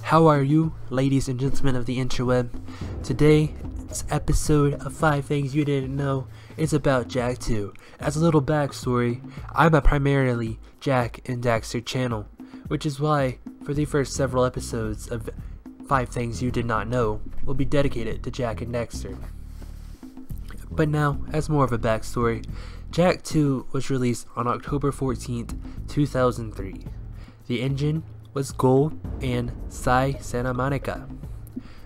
How are you, ladies and gentlemen of the interweb? Today's episode of 5 Things You Didn't Know is about Jak 2. As a little backstory, I'm a primarily Jak and Daxter channel, which is why for the first several episodes of 5 Things You Did Not Know will be dedicated to Jak and Daxter. But now, as more of a backstory, Jak 2 was released on October 14th, 2003. The engine was Go and Santa Monica.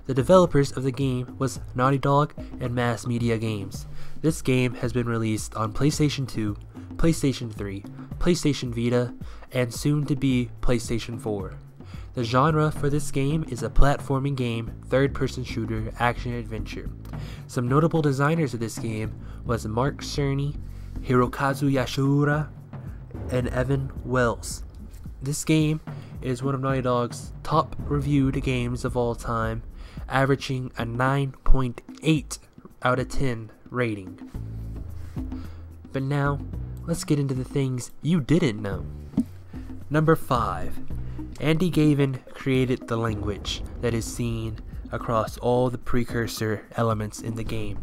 The developers of the game was Naughty Dog and Mass Media Games. This game has been released on PlayStation 2, PlayStation 3, PlayStation Vita, and soon to be PlayStation 4. The genre for this game is a platforming game, third-person shooter, action-adventure. Some notable designers of this game was Mark Cerny, Hirokazu Yashura, and Evan Wells. This game is one of Naughty Dog's top reviewed games of all time, averaging a 9.8 out of 10 rating. But now, let's get into the things you didn't know. Number 5. Andy Gavin created the language that is seen across all the Precursor elements in the game.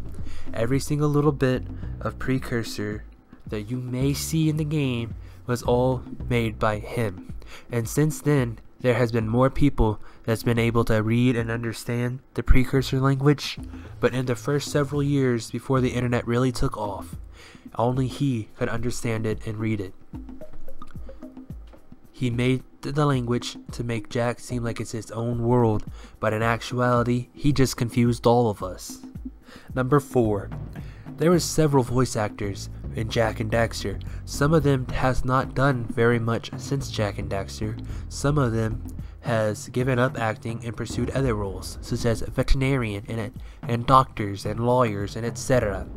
Every single little bit of Precursor that you may see in the game was all made by him. And since then, there has been more people that's been able to read and understand the Precursor language, but in the first several years before the internet really took off, only he could understand it and read it. He made the language to make Jak seem like it's his own world, but in actuality, he just confused all of us. Number 4. There were several voice actors in Jak and Daxter. Some of them has not done very much since Jak and Daxter. Some of them has given up acting and pursued other roles, such as veterinarian in it, and doctors and lawyers and etc.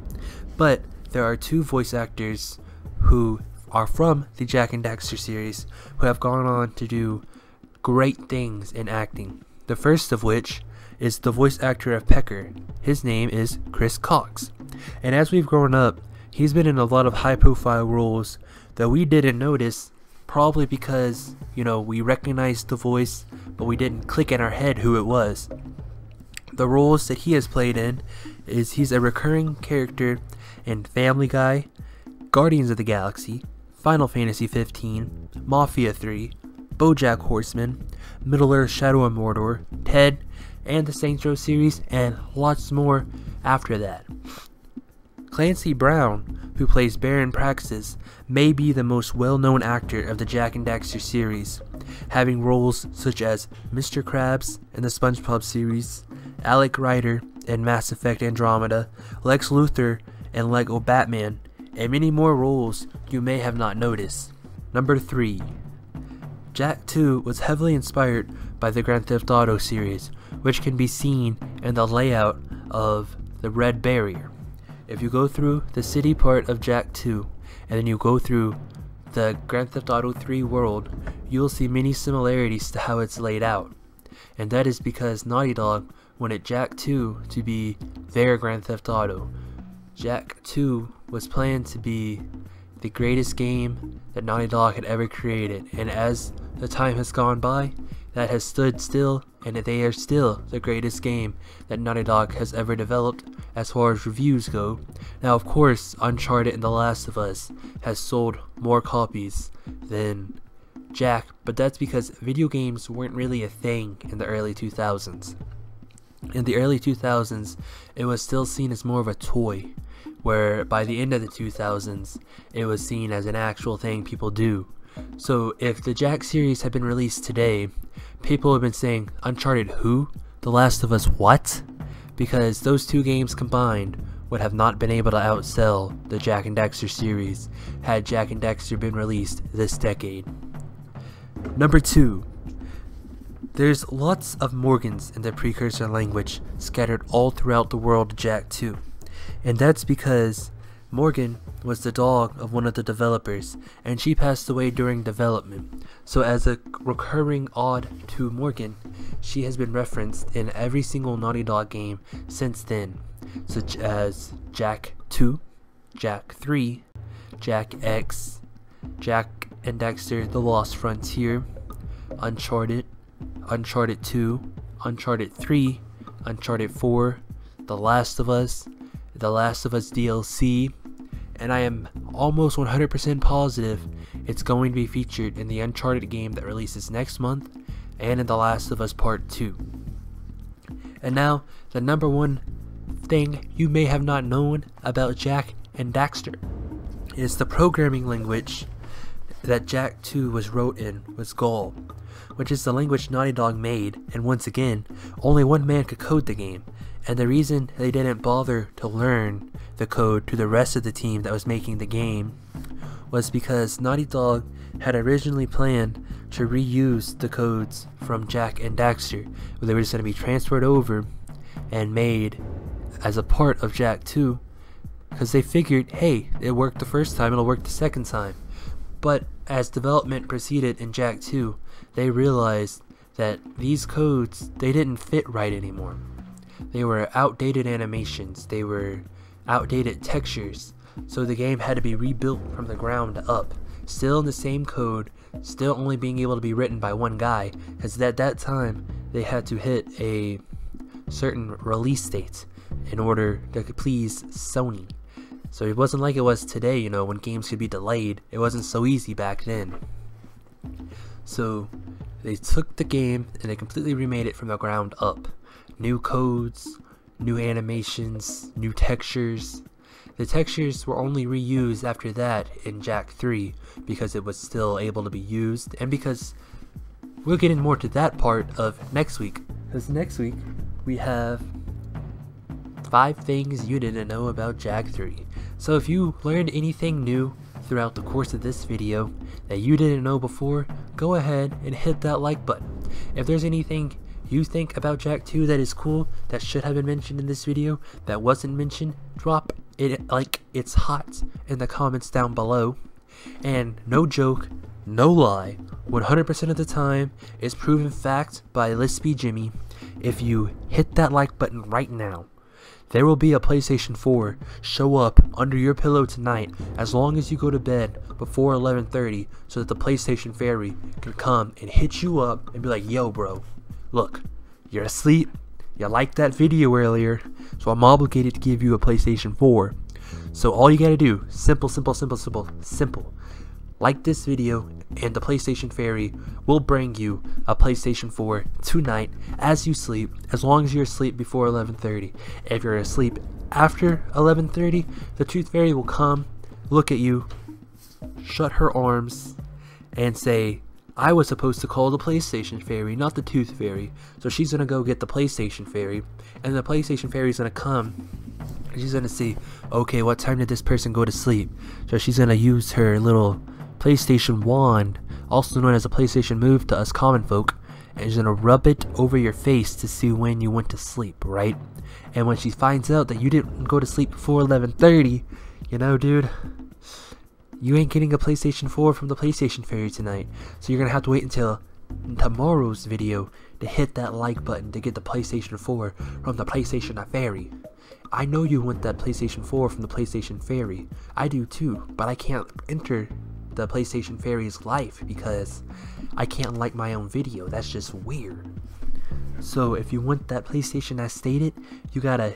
But there are 2 voice actors who are from the Jak and Daxter series who have gone on to do great things in acting. The first of which is the voice actor of Pecker. His name is Chris Cox. And as we've grown up, he's been in a lot of high profile roles that we didn't notice, probably because, we recognized the voice, but we didn't click in our head who it was. The roles that he has played in is he's a recurring character in Family Guy, Guardians of the Galaxy, Final Fantasy 15, Mafia 3, BoJack Horseman, Middle-earth: Shadow of Mordor, Ted, and the Saints Row series, and lots more after that. Clancy Brown, who plays Baron Praxis, may be the most well-known actor of the Jak and Daxter series, having roles such as Mr. Krabs in the SpongeBob series, Alec Ryder in Mass Effect Andromeda, Lex Luthor in Lego Batman, and many more roles you may have not noticed. Number 3. Jak 2 was heavily inspired by the Grand Theft Auto series, which can be seen in the layout of the Red Barrier. If you go through the city part of Jak 2, and then you go through the Grand Theft Auto 3 world, you'll see many similarities to how it's laid out. And that is because Naughty Dog wanted Jak 2 to be their Grand Theft Auto. Jak 2 was planned to be the greatest game that Naughty Dog had ever created, and as the time has gone by, that has stood still, and they are still the greatest game that Naughty Dog has ever developed as far as reviews go. Now, of course, Uncharted and The Last of Us has sold more copies than Jak, but that's because video games weren't really a thing in the early 2000s. In the early 2000s, it was still seen as more of a toy, where by the end of the 2000s, it was seen as an actual thing people do. So if the Jak series had been released today, people have been saying, Uncharted who? The Last of Us what? Because those 2 games combined would have not been able to outsell the Jak and Daxter series had Jak and Daxter been released this decade. Number 2. There's lots of Morgans in the Precursor language scattered all throughout the world of Jak 2. And that's because Morgan was the dog of one of the developers, and she passed away during development. So as a recurring ode to Morgan, she has been referenced in every single Naughty Dog game since then, such as Jak 2, Jak 3, Jak X, Jak and Daxter: The Lost Frontier, Uncharted, Uncharted 2, Uncharted 3, Uncharted 4, The Last of Us DLC, and I am almost 100% positive it's going to be featured in the Uncharted game that releases next month and in The Last of Us Part 2. And now, the number one thing you may have not known about Jak and Daxter is the programming language that Jak 2 was wrote in was Gaul, which is the language Naughty Dog made, and once again, only one man could code the game. And the reason they didn't bother to learn the code to the rest of the team that was making the game was because Naughty Dog had originally planned to reuse the codes from Jak and Daxter, where they were just going to be transferred over and made as a part of Jak 2, because they figured, hey, it worked the first time, it'll work the second time. But as development proceeded in Jak 2, they realized that these codes, they didn't fit right anymore. They were outdated animations, they were outdated textures, so the game had to be rebuilt from the ground up. Still in the same code, still only being able to be written by one guy, because at that time they had to hit a certain release date in order to please Sony. So it wasn't like it was today, you know, when games could be delayed. It wasn't so easy back then. So they took the game and they completely remade it from the ground up. New codes, new animations, new textures. The textures were only reused after that in Jak 3 because it was still able to be used, and because we'll get in more to that part of next week. Because next week we have 5 things you didn't know about Jak 3. So if you learned anything new throughout the course of this video that you didn't know before, go ahead and hit that like button. If there's anything you think about Jak 2 that is cool, that should have been mentioned in this video, that wasn't mentioned, drop it like it's hot in the comments down below. And no joke, no lie, 100% of the time is proven fact by Lispy Jimmy. If you hit that like button right now, there will be a PlayStation 4 show up under your pillow tonight as long as you go to bed before 11:30, so that the PlayStation Fairy can come and hit you up and be like, yo bro, look, you're asleep, you liked that video earlier, so I'm obligated to give you a PlayStation 4. So all you gotta do, simple, like this video and the PlayStation Fairy will bring you a PlayStation 4 tonight as you sleep, as long as you're asleep before 11:30. If you're asleep after 11:30, the Tooth Fairy will come, look at you, shut her arms, and say, I was supposed to call the PlayStation Fairy, not the Tooth Fairy. So she's gonna go get the PlayStation Fairy, and the PlayStation Fairy's gonna come, and she's gonna see, okay, what time did this person go to sleep? So she's gonna use her little PlayStation wand, also known as a PlayStation Move to us common folk, and she's gonna rub it over your face to see when you went to sleep, right? And when she finds out that you didn't go to sleep before 11:30, you know, dude, you ain't getting a PlayStation 4 from the PlayStation Fairy tonight. So you're gonna have to wait until tomorrow's video to hit that like button to get the PlayStation 4 from the PlayStation Fairy. I know you want that PlayStation 4 from the PlayStation Fairy. I do too, but I can't enter the PlayStation Fairy's life because I can't like my own video. That's just weird. So if you want that PlayStation as stated, you gotta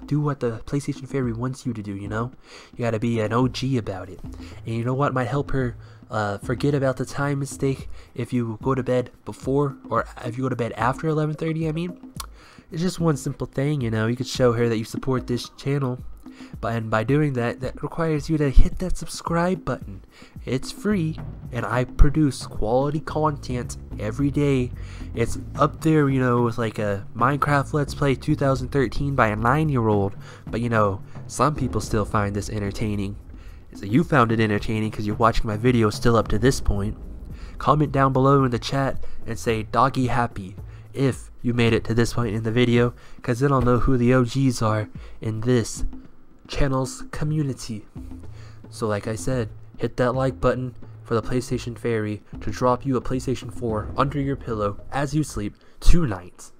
do what the PlayStation Fairy wants you to do, you know? You gotta be an OG about it. And you know what might help her forget about the time mistake if you go to bed before, or if you go to bed after 11:30, I mean? It's just one simple thing, you know? You could show her that you support this channel. And by doing that, that requires you to hit that subscribe button. It's free, and I produce quality content every day. It's up there, you know, with like a Minecraft Let's Play 2013 by a 9-year-old. But you know, some people still find this entertaining. So you found it entertaining because you're watching my video still up to this point. Comment down below in the chat and say doggy happy if you made it to this point in the video, because then I'll know who the OGs are in this channel's community. So like I said, hit that like button for the PlayStation Fairy to drop you a PlayStation 4 under your pillow as you sleep tonight,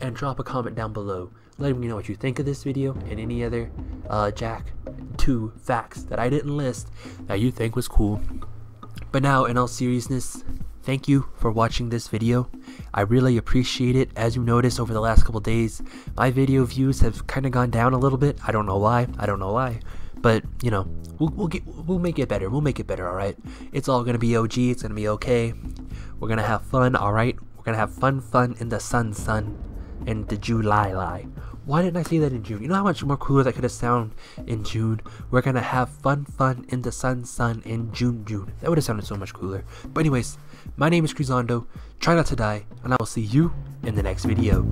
and drop a comment down below letting me know what you think of this video and any other Jak 2 facts that I didn't list that you think was cool. But now, in all seriousness, thank you for watching this video. I really appreciate it. As you noticed over the last couple days, my video views have kind of gone down a little bit. I don't know why. But you know, we'll make it better. We'll make it better. All right. It's all gonna be OG. It's gonna be okay. We're gonna have fun. All right. We're gonna have fun in the sun, and the July. Why didn't I say that in June? You know how much more cooler that could have sounded in June? We're gonna have fun in the sun, in June. That would have sounded so much cooler. But anyways, my name is Crisondo. Try not to die, and I will see you in the next video.